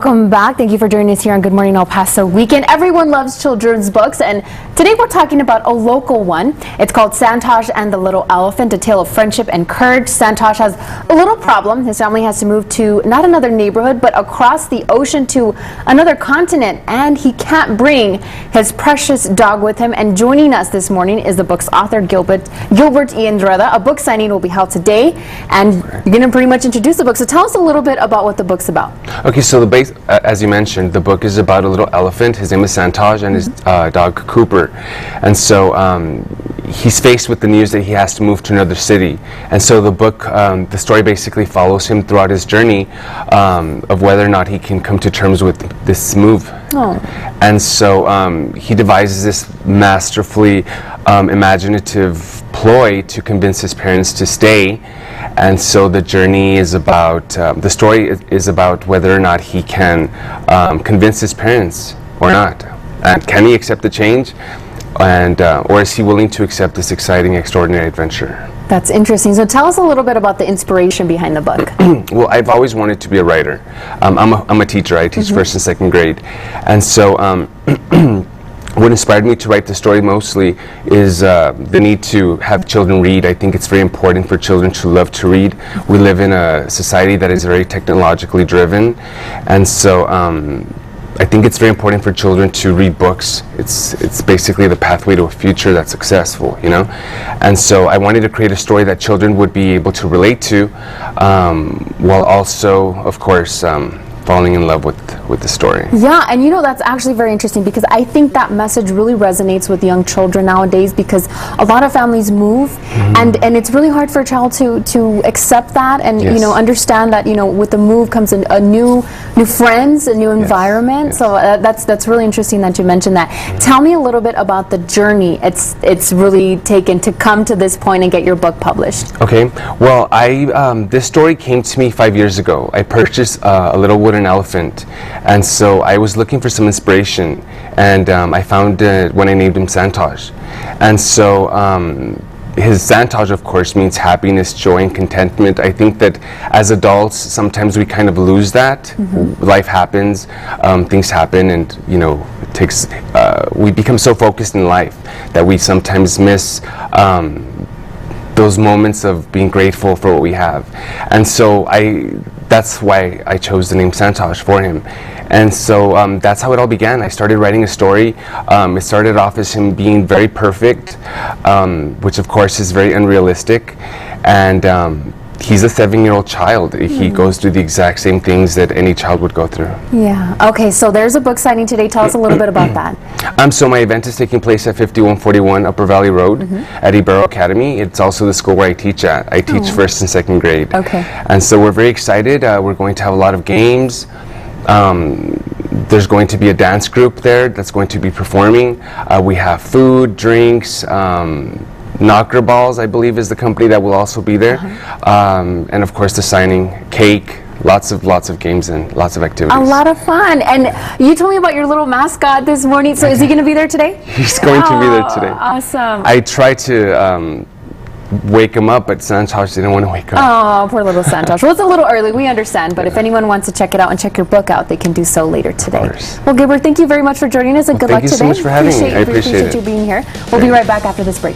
Welcome back. Thank you for joining us here on Good Morning El Paso Weekend. Everyone loves children's books, and today we're talking about a local one. It's called Santosh and the Little Elephant, a tale of friendship and courage. Santosh has a little problem. His family has to move to not another neighborhood, but across the ocean to another continent, and he can't bring his precious dog with him. And joining us this morning is the book's author, Gilbert-Ian Rueda. A book signing will be held today, and you're going to pretty much introduce the book. So tell us a little bit about what the book's about. Okay, so as you mentioned, the book is about a little elephant. His name is Santosh, and his dog Cooper. And so he's faced with the news that he has to move to another city. And so the book, the story basically follows him throughout his journey of whether or not he can come to terms with this move. Oh. And so he devises this masterfully imaginative ploy to convince his parents to stay. And so the journey is about, the story is about whether or not he can convince his parents or not. And can he accept the change? And or is he willing to accept this exciting, extraordinary adventure? That's interesting. So tell us a little bit about the inspiration behind the book. Well, I've always wanted to be a writer. I'm a teacher. I teach first and second grade. And so what inspired me to write the story mostly is the need to have children read. I think it's very important for children to love to read. We live in a society that is very technologically driven, and so I think it's very important for children to read books. It's basically the pathway to a future that's successful, you know? And so I wanted to create a story that children would be able to relate to, while also, of course, falling in love with the story. Yeah, and you know, that's actually very interesting because I think that message really resonates with young children nowadays, because a lot of families move and it's really hard for a child to accept that and you know, understand that, you know, with the move comes a new friends, a new environment. So that's really interesting that you mentioned that. Tell me a little bit about the journey it's really taken to come to this point and get your book published. Okay, well, this story came to me 5 years ago. I purchased a little wooden elephant, and so I was looking for some inspiration, and I found it when I named him Santosh. And so his Santosh, of course, means happiness, joy, and contentment. I think that as adults, sometimes we kind of lose that. Life happens, things happen, and you know, it takes. We become so focused in life that we sometimes miss those moments of being grateful for what we have. And so that's why I chose the name Santosh for him. And so that's how it all began. I started writing a story. It started off as him being very perfect, which of course is very unrealistic. And he's a 7-year-old child. He goes through the exact same things that any child would go through. Yeah. Okay, so there's a book signing today. Tell us a little bit about that. So my event is taking place at 5141 Upper Valley Road at Ibero Academy. It's also the school where I teach at. I teach first and second grade. Okay. And so we're very excited. We're going to have a lot of games. There's going to be a dance group there that's going to be performing. We have food, drinks, Knocker Balls, I believe, is the company that will also be there. And of course the signing, cake, lots of games and lots of activities. A lot of fun. And you told me about your little mascot this morning. So is he going to be there today? He's going to be there today. Awesome. I tried to wake him up, but Santosh didn't want to wake up. Oh, poor little Santosh. Well, it's a little early, we understand, but if anyone wants to check it out and check your book out, they can do so later today. Of course. Well, Gilbert, thank you very much for joining us, and good luck today. Thank you so much for having me. I appreciate it. You being here. We'll be right back after this break.